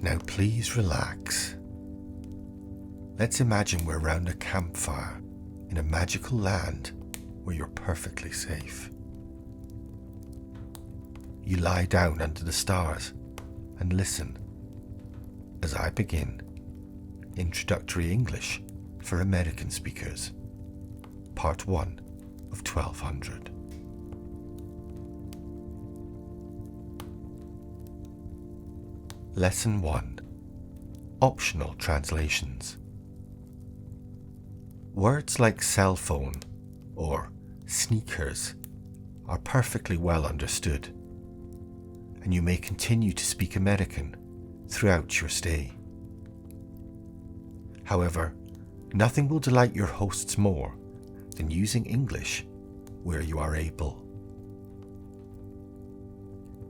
Now please relax. Let's imagine we're around a campfire in a magical land where you're perfectly safe. You lie down under the stars and listen as I begin Introductory English for American Speakers, Part 1 of 1200. Lesson 1. Optional Translations. Words like cell phone or sneakers are perfectly well understood, and you may continue to speak American throughout your stay. However, nothing will delight your hosts more than using English where you are able.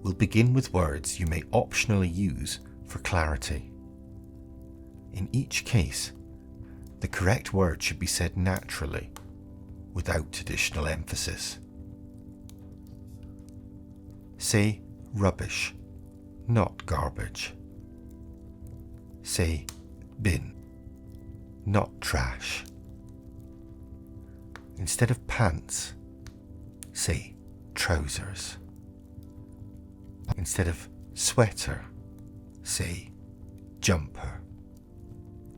We'll begin with words you may optionally use for clarity. In each case, the correct word should be said naturally, without additional emphasis. Say rubbish, not garbage. Say bin, not trash. Instead of pants, say trousers. Instead of sweater, say jumper.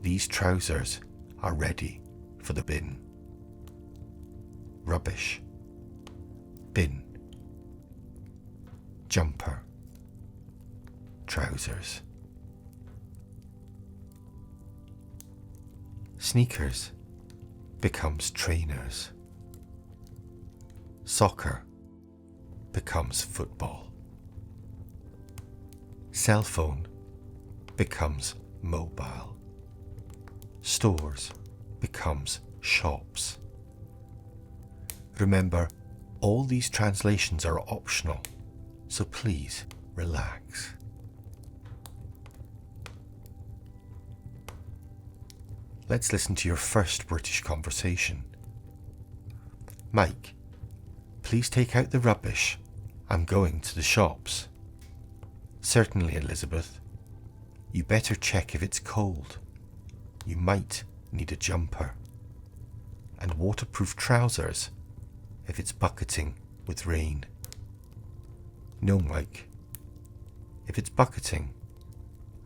These trousers are ready for the bin. Rubbish, bin, jumper, trousers. Sneakers becomes trainers. Soccer becomes football. Cell phone becomes mobile. Stores becomes shops. Remember, all these translations are optional, so please relax. Let's listen to your first British conversation. Mike, please take out the rubbish. I'm going to the shops. Certainly, Elizabeth. You better check if it's cold. You might need a jumper. And waterproof trousers if it's bucketing with rain. No, Mike. If it's bucketing,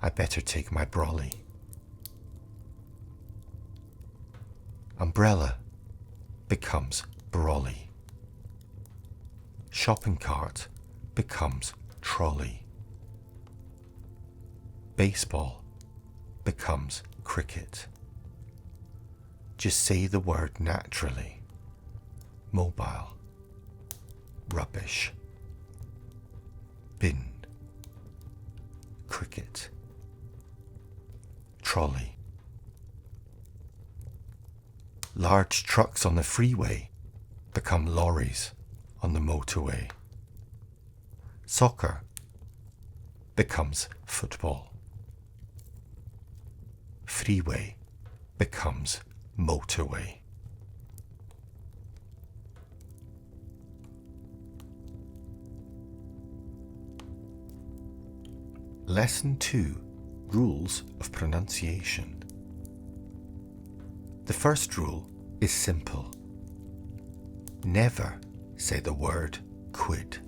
I better take my brolly. Umbrella becomes brolly. Shopping cart becomes trolley. Baseball becomes cricket. Just say the word naturally. Mobile, rubbish, bin, cricket, trolley. Large trucks on the freeway become lorries on the motorway. Soccer becomes football. Freeway becomes motorway. Lesson 2. Rules of Pronunciation. The first rule is simple. Never say the word quid.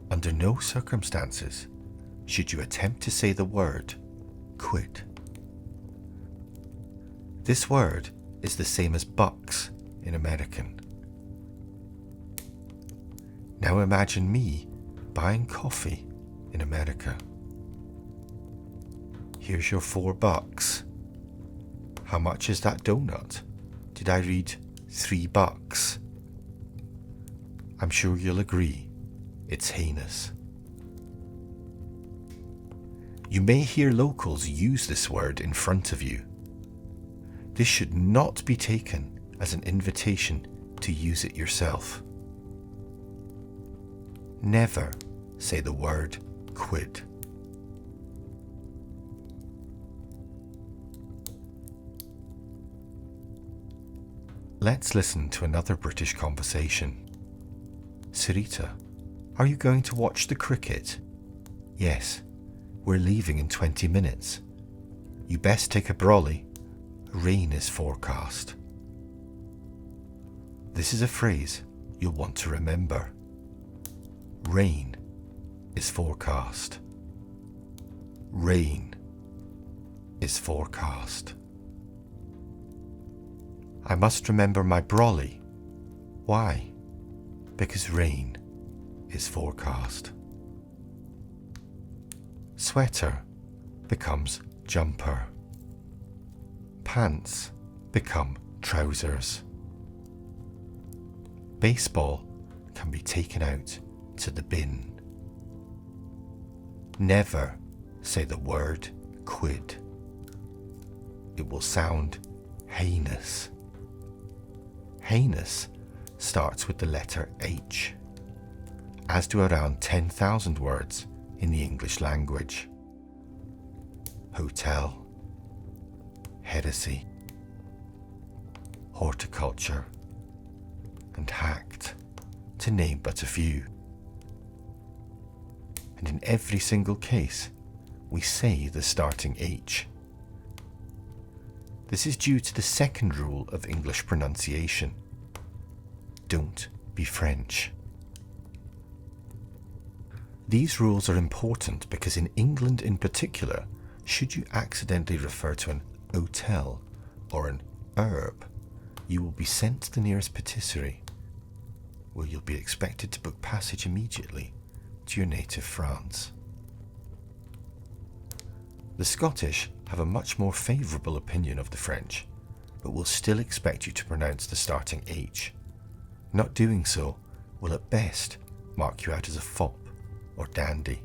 Under no circumstances should you attempt to say the word quid. This word is the same as bucks in American. Now imagine me buying coffee in America. Here's your $4. How much is that donut? Did I read $3? I'm sure you'll agree, it's heinous. You may hear locals use this word in front of you. This should not be taken as an invitation to use it yourself. Never say the word quid. Let's listen to another British conversation. Sarita, are you going to watch the cricket? Yes, we're leaving in 20 minutes. You best take a brolly. Rain is forecast. This is a phrase you'll want to remember. Rain is forecast. Rain is forecast. I must remember my brolly. Why? Because rain is forecast. Sweater becomes jumper. Pants become trousers. Baseball can be taken out to the bin. Never say the word quid. It will sound heinous. Heinous starts with the letter H, as do around 10,000 words in the English language. Hotel, heresy, horticulture, and hacked, to name but a few. And in every single case, we say the starting H. This is due to the second rule of English pronunciation. Don't be French. These rules are important because in England in particular, should you accidentally refer to an hotel or an herb, you will be sent to the nearest patisserie, where you'll be expected to book passage immediately to your native France. The Scottish have a much more favourable opinion of the French, but will still expect you to pronounce the starting H. Not doing so will at best mark you out as a fop or dandy.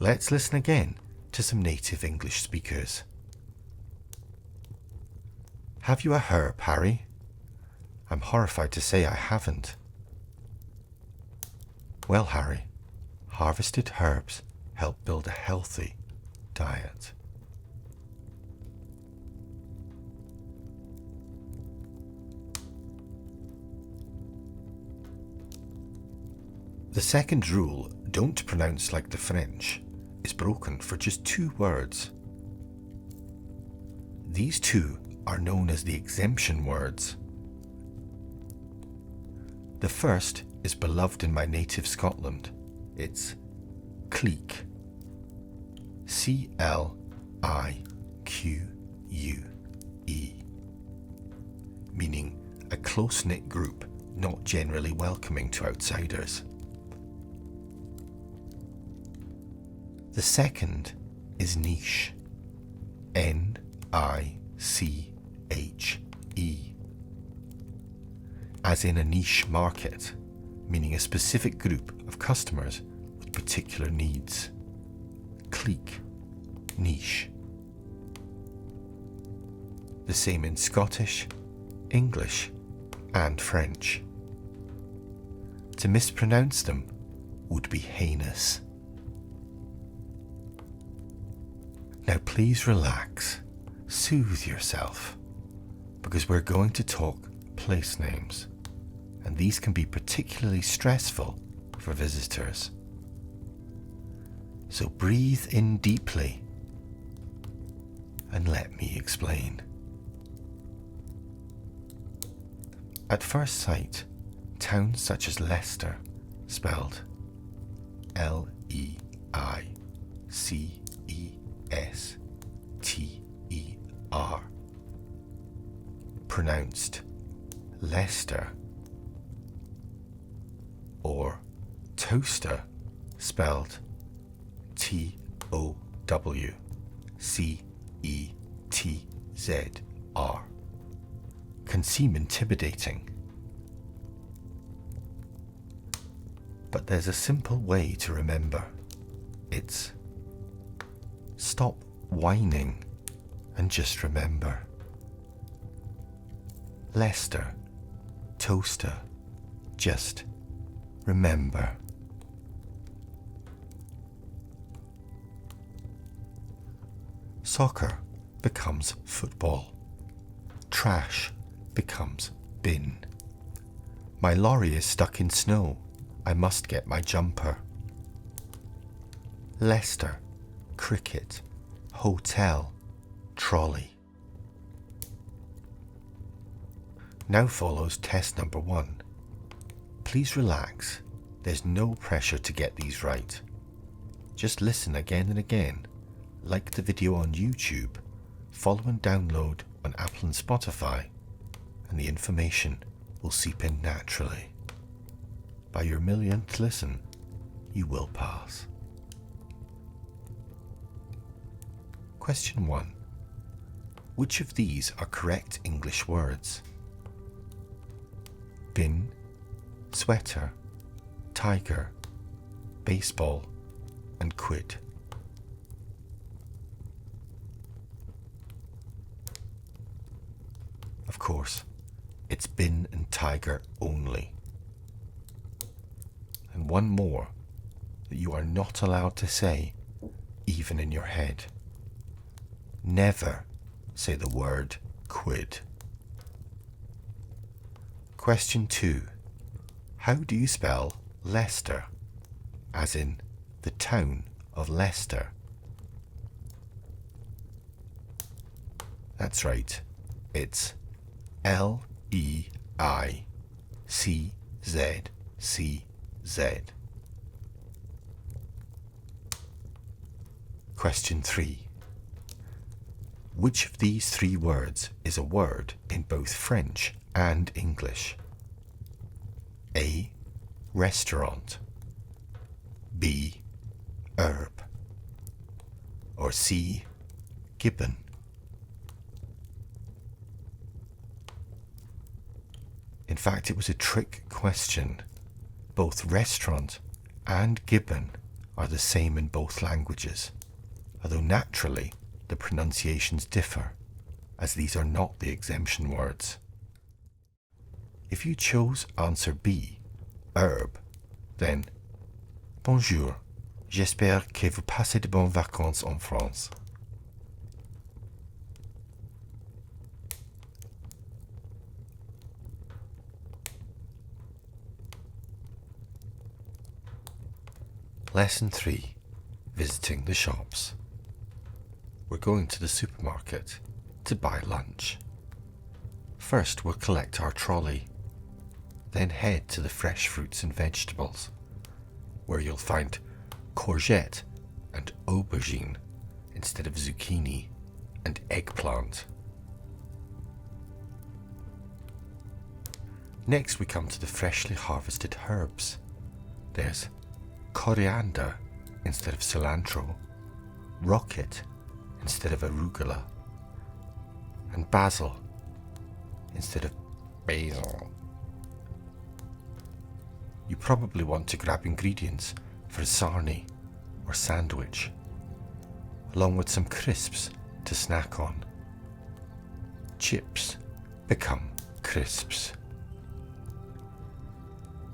Let's listen again to some native English speakers. Have you a herb, Harry? I'm horrified to say I haven't. Well, Harry, harvested herbs help build a healthy diet. The second rule, don't pronounce like the French, is broken for just 2 words. These 2 are known as the exemption words. The first is beloved in my native Scotland. It's clique. C-L-I-Q-U-E. Meaning a close-knit group not generally welcoming to outsiders. The second is niche. N-I-C-H-E. As in a niche market, meaning a specific group of customers with particular needs. Clique, niche. The same in Scottish, English, and French. To mispronounce them would be heinous. Now please relax, soothe yourself, because we're going to talk place names, and these can be particularly stressful for visitors. So breathe in deeply and let me explain. At first sight, towns such as Leicester, spelled L-E-I-C-E-S-T-E-R, pronounced Leicester, or toaster, spelled T-O-W-C-E-T-Z-R, can seem intimidating. But there's a simple way to remember. It's stop whining and just remember. Leicester, toaster, just remember. Soccer becomes football. Trash becomes bin. My lorry is stuck in snow. I must get my jumper. Leicester, cricket, hotel, trolley. Now follows test number 1. Please relax. There's no pressure to get these right. Just listen again and again, like the video on YouTube, follow and download on Apple and Spotify, and the information will seep in naturally. By your millionth listen, you will pass. Question 1. Which of these are correct English words? Bin, sweater, tiger, baseball, and quid. Of course, it's bin and tiger only. And one more that you are not allowed to say, even in your head. Never say the word quid. Question 2. How do you spell Leicester, as in the town of Leicester? That's right, it's Leiccz. Question 3. Which of these 3 words is a word in both French and English? A. Restaurant. B. Herb. Or C. Gibbon. In fact, it was a trick question. Both restaurant and gibbon are the same in both languages, although naturally the pronunciations differ, as these are not the exemption words. If you chose answer B, herb, then Bonjour, j'espère que vous passez de bonnes vacances en France. Lesson 3. Visiting the shops. We're going to the supermarket to buy lunch. First, we'll collect our trolley, then head to the fresh fruits and vegetables, where you'll find courgette and aubergine instead of zucchini, and eggplant. Next, we come to the freshly harvested herbs. There's coriander instead of cilantro, rocket instead of arugula, and basil instead of basil. You probably want to grab ingredients for a sarnie or sandwich, along with some crisps to snack on. Chips become crisps.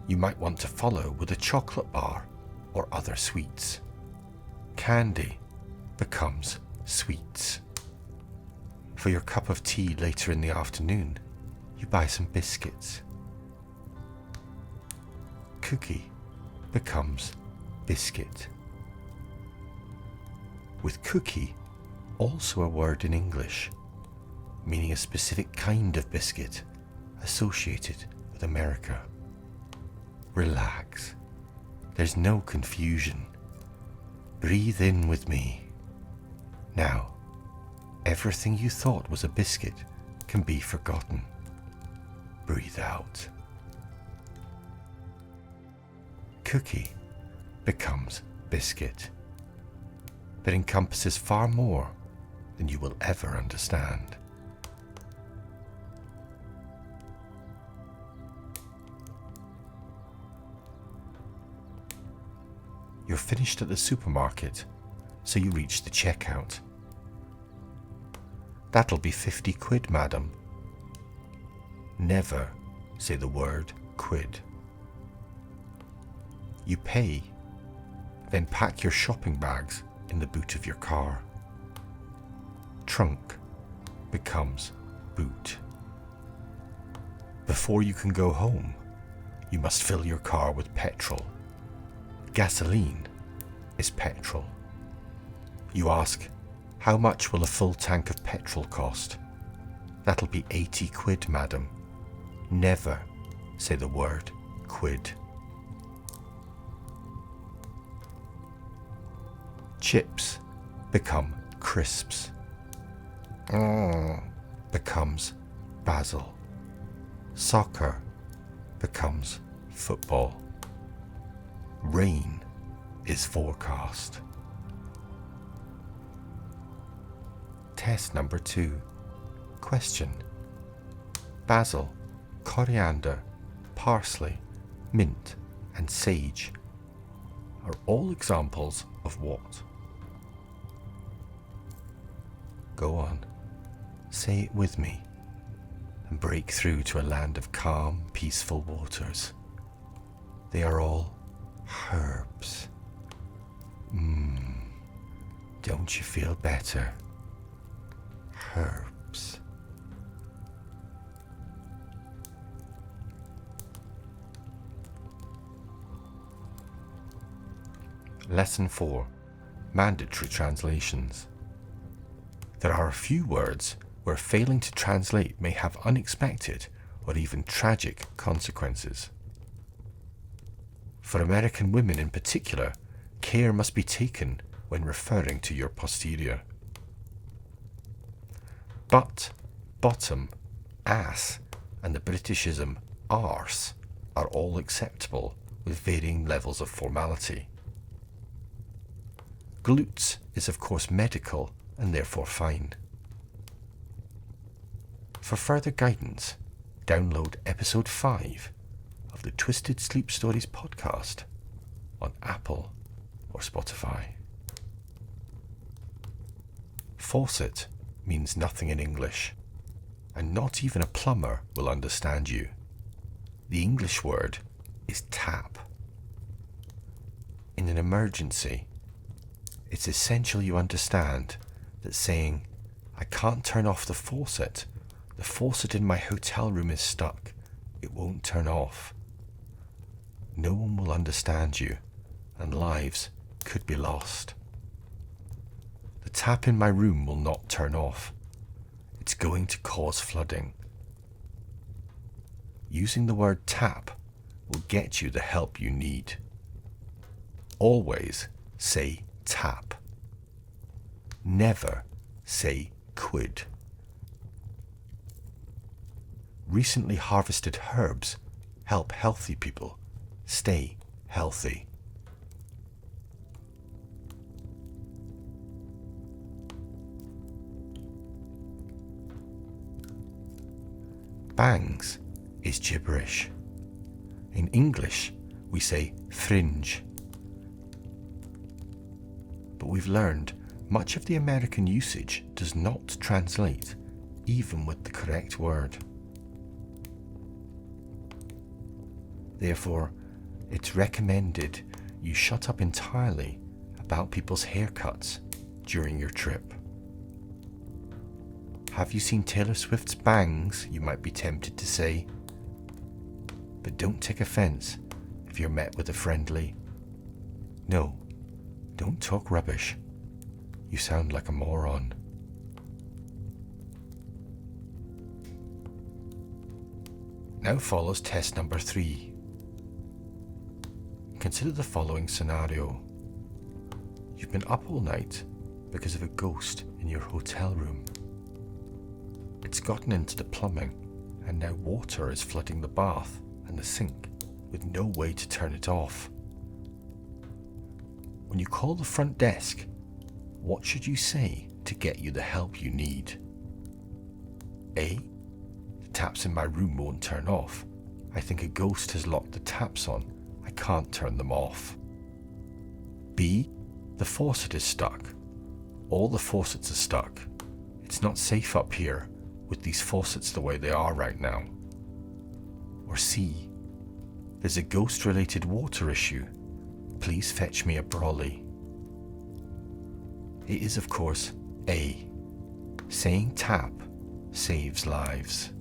You might want to follow with a chocolate bar or other sweets. Candy becomes sweets. For your cup of tea later in the afternoon, you buy some biscuits. Cookie becomes biscuit. With cookie, also a word in English, meaning a specific kind of biscuit associated with America. Relax. There's no confusion. Breathe in with me. Now, everything you thought was a biscuit can be forgotten. Breathe out. Cookie becomes biscuit, but encompasses far more than you will ever understand. You're finished at the supermarket, so you reach the checkout. That'll be 50 quid, madam. Never say the word quid. You pay, then pack your shopping bags in the boot of your car. Trunk becomes boot. Before you can go home, you must fill your car with petrol. Gasoline is petrol. You ask, how much will a full tank of petrol cost? That'll be 80 quid, madam. Never say the word quid. Chips become crisps. Becomes basil. Soccer becomes football. Rain is forecast. Test number 2. Question. Basil, coriander, parsley, mint, and sage are all examples of what? Go on, say it with me, and break through to a land of calm, peaceful waters. They are all herbs. Don't you feel better? Herbs. Lesson 4. Mandatory translations. There are a few words where failing to translate may have unexpected or even tragic consequences. For American women in particular, care must be taken when referring to your posterior. Butt, bottom, ass, and the Britishism arse are all acceptable with varying levels of formality. Glutes is of course medical and therefore fine. For further guidance, download episode 5 of the Twisted Sleep Stories podcast on Apple or Spotify. Faucet means nothing in English, and not even a plumber will understand you. The English word is tap. In an emergency, it's essential you understand that saying, I can't turn off the faucet in my hotel room is stuck, it won't turn off. No one will understand you, and lives could be lost. The tap in my room will not turn off. It's going to cause flooding. Using the word tap will get you the help you need. Always say tap. Never say quid. Recently harvested herbs help healthy people stay healthy. Bangs is gibberish. In English, we say fringe. But we've learned much of the American usage does not translate, even with the correct word. Therefore, it's recommended you shut up entirely about people's haircuts during your trip. Have you seen Taylor Swift's bangs, you might be tempted to say. But don't take offence if you're met with a friendly, no, don't talk rubbish. You sound like a moron. Now follows test number 3. Consider the following scenario. You've been up all night because of a ghost in your hotel room. It's gotten into the plumbing, and now water is flooding the bath and the sink with no way to turn it off. When you call the front desk, what should you say to get you the help you need? A. The taps in my room won't turn off. I think a ghost has locked the taps on. I can't turn them off. B. The faucet is stuck. All the faucets are stuck. It's not safe up here with these faucets the way they are right now. Or C. There's a ghost-related water issue. Please fetch me a brolly. It is, of course, A. Saying tap saves lives.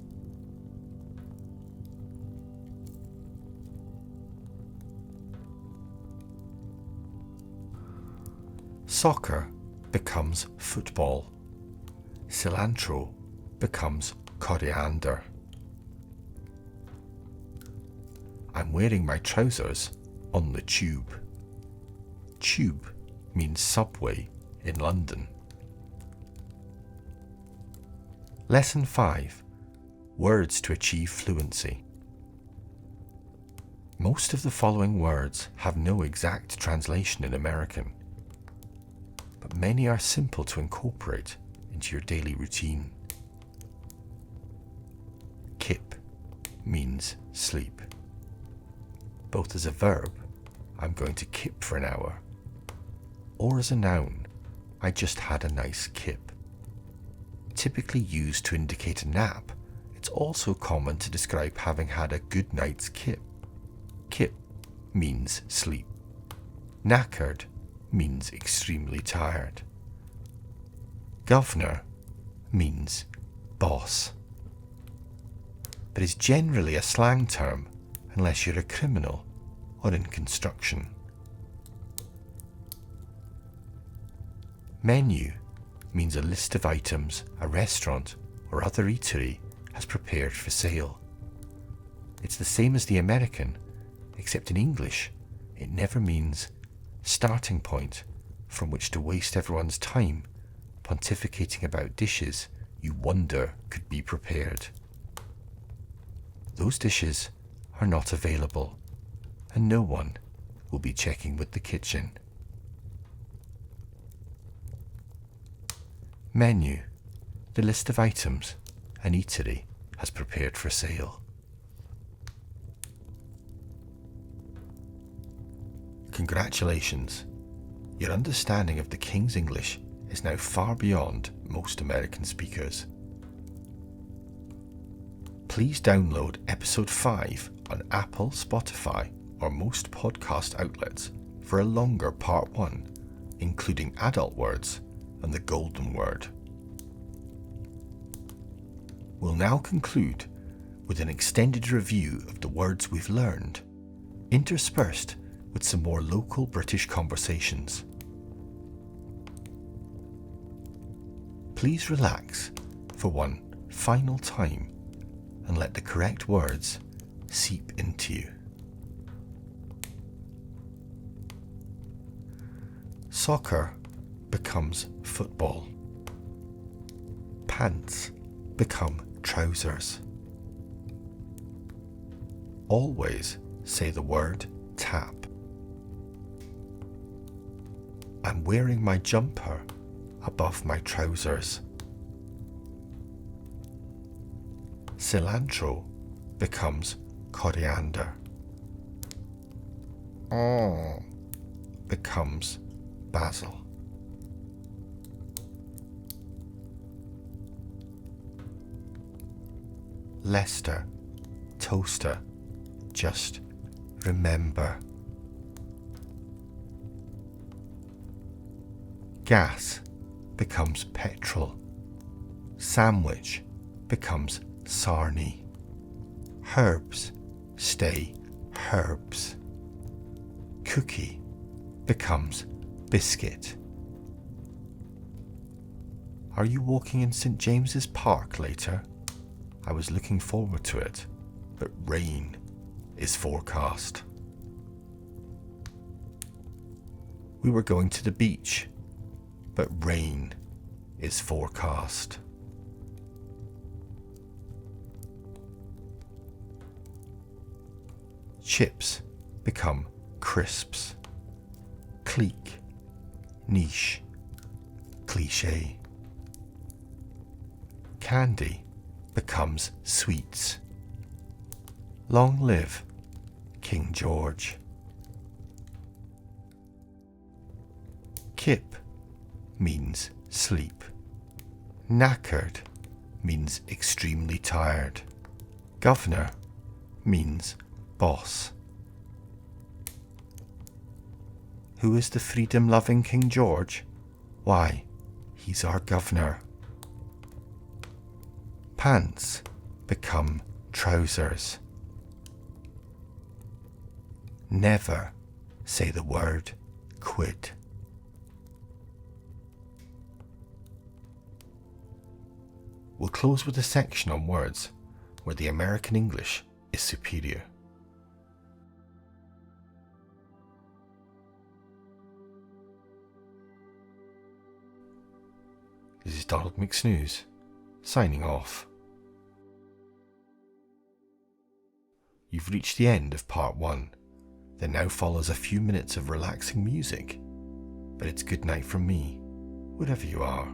Soccer becomes football. Cilantro becomes coriander. I'm wearing my trousers on the tube. Tube means subway in London. Lesson 5. Words to achieve fluency. Most of the following words have no exact translation in American, but many are simple to incorporate into your daily routine. Kip means sleep. Both as a verb, I'm going to kip for an hour, or as a noun, I just had a nice kip. Typically used to indicate a nap, it's also common to describe having had a good night's kip. Kip means sleep. Knackered means extremely tired. Governor means boss, but is generally a slang term unless you're a criminal or in construction. Menu means a list of items a restaurant or other eatery has prepared for sale. It's the same as the American, except in English it never means starting point from which to waste everyone's time pontificating about dishes you wonder could be prepared. Those dishes are not available, and no one will be checking with the kitchen. Menu, the list of items an eatery has prepared for sale. Congratulations, your understanding of the King's English is now far beyond most American speakers. Please download episode 5 on Apple, Spotify, or most podcast outlets for a longer part 1, including adult words and the golden word. We'll now conclude with an extended review of the words we've learned, interspersed with some more local British conversations. Please relax for one final time and let the correct words seep into you. Soccer becomes football. Pants become trousers. Always say the word tap. I'm wearing my jumper above my trousers. Cilantro becomes coriander. Becomes basil. Leicester, toaster, just remember. Gas becomes petrol. Sandwich becomes sarnie. Herbs stay herbs. Cookie becomes biscuit. Are you walking in St. James's Park later? I was looking forward to it, but rain is forecast. We were going to the beach, but rain is forecast. Chips become crisps. Clique, niche, cliché. Candy becomes sweets. Long live King George. Kip means sleep. Knackered means extremely tired. Governor means boss. Who is the freedom-loving King George? Why, he's our governor. Pants become trousers. Never say the word quid. We'll close with a section on words where the American English is superior. This is Donald McSnooze, signing off. You've reached the end of part 1. There now follows a few minutes of relaxing music, but it's good night from me, wherever you are.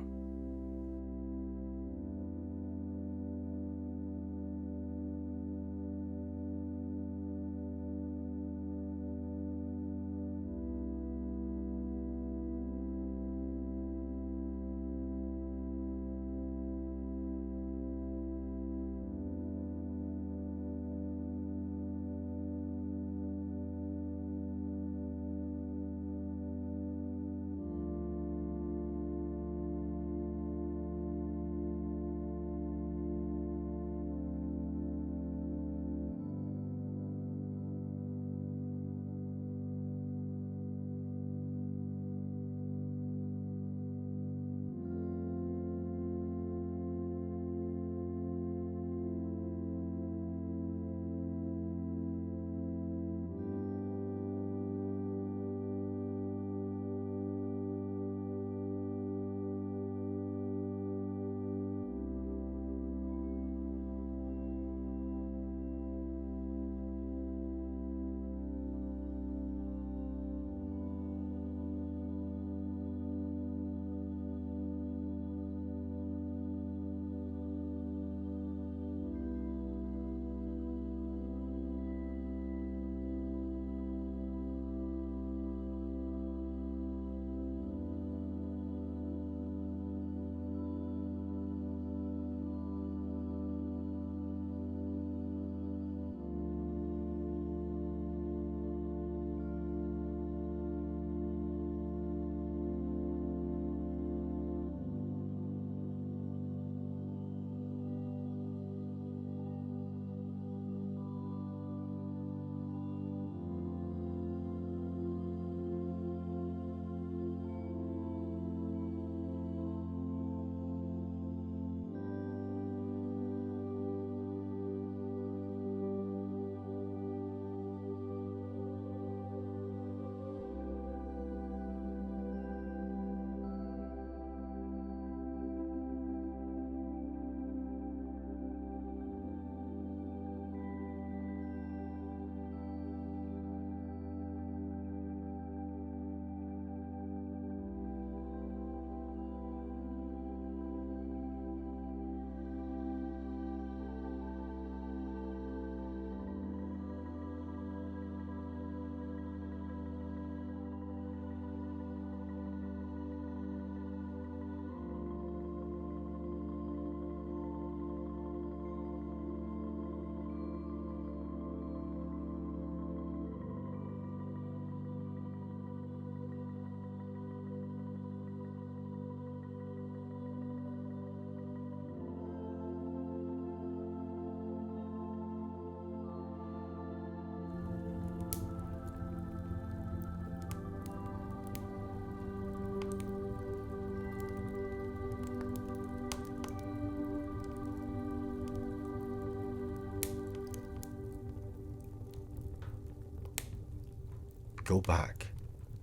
Go back,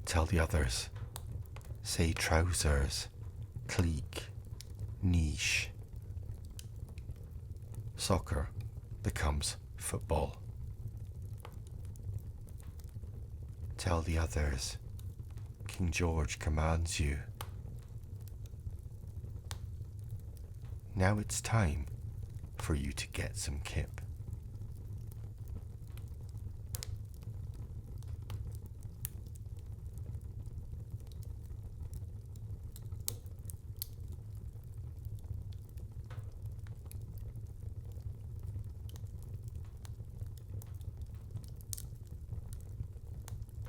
tell the others. Say trousers, clique, niche. Soccer becomes football. Tell the others. King George commands you. Now it's time for you to get some kip.